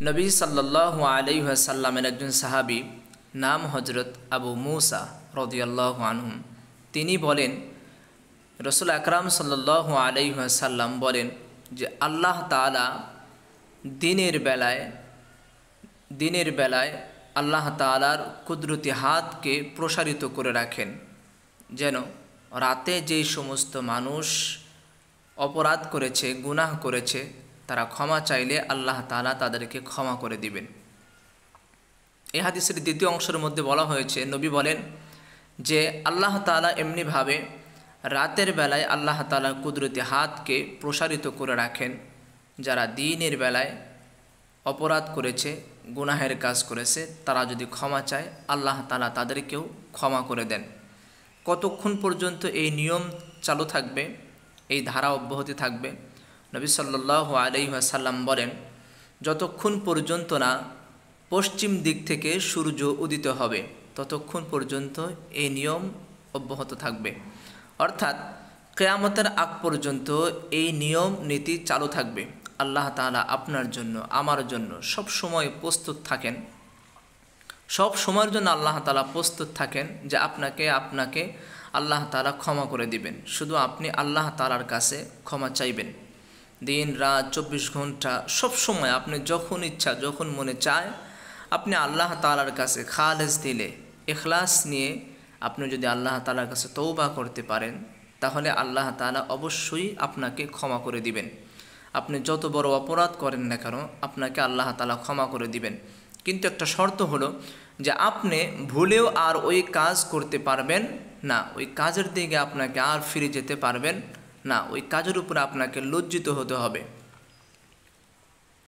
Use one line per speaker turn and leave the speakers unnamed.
নবী সাল্লাল্লাহু আলাইহি ওয়াসাল্লামের একজন সাহাবী নাম হজরত আবু মুসা রাদিয়াল্লাহু আনহু, তিনি বলেন রাসূল আকরাম সাল্লাল্লাহু আলাইহি ওয়াসাল্লাম বলেন যে আল্লাহ তাআলা দিনের বেলায় আল্লাহ তাআলার কুদরতি হাতকে প্রসারিত করে রাখেন, যেন রাতে যেই সমস্ত মানুষ অপরাধ করেছে, গুনাহ করেছে, তারা ক্ষমা চাইলে আল্লাহ তাআলা তাদেরকে ক্ষমা করে দিবেন। এই হাদিসের দ্বিতীয় অংশের মধ্যে বলা হয়েছে, নবী বলেন যে আল্লাহ তাআলা এমনিভাবে রাতের বেলায় আল্লাহ তাআলার কুদরতি হাতকে প্রসারিত করে রাখেন, যারা দিনের বেলায় অপরাধ করেছে, গুনাহের কাজ করেছে, তারা যদি ক্ষমা চায় আল্লাহ তাআলা তাদেরকেও ক্ষমা করে দেন। কতক্ষণ পর্যন্ত এই নিয়ম চালু থাকবে, এই ধারা অব্যাহতি থাকবে? নবী সাল্লাল্লাহু আলাইহি ওয়াসাল্লাম বলেন, যতক্ষণ পর্যন্ত না পশ্চিম দিক থেকে সূর্য উদিত হবে ততক্ষণ পর্যন্ত এই নিয়ম অব্যাহত থাকবে। অর্থাৎ কিয়ামতের আগ পর্যন্ত এই নিয়ম নীতি চালু থাকবে। আল্লাহ তাআলা আপনার জন্য, আমার জন্য সব সময় প্রস্তুত থাকেন, সব সময়ের জন্য আল্লাহ তাআলা প্রস্তুত থাকেন যে আপনাকে আল্লাহ তাআলা ক্ষমা করে দিবেন। শুধু আপনি আল্লাহ তাআলার কাছে ক্ষমা চাইবেন। দিন রাত 24 ঘন্টা সব সময় আপনি যখন ইচ্ছা, যখন মনে চায়, আপনি আল্লাহ তাআলার কাছে খালেস দিলে, ইখলাস নিয়ে আপনি যদি আল্লাহ তাআলার কাছে তওবা করতে পারেন, তাহলে আল্লাহ তাআলা অবশ্যই আপনাকে ক্ষমা করে দিবেন। আপনি যত বড় অপরাধ করেন না কেন, আপনাকে আল্লাহ তাআলা ক্ষমা করে দিবেন। কিন্তু একটা শর্ত হলো যে আপনি ভুলেও আর ওই কাজ করতে পারবেন না, ওই কাজের দিকে আপনাকে আর ফিরে যেতে পারবেন না, ওই কাজের উপরে আপনাকে লজ্জিত হতে হবে।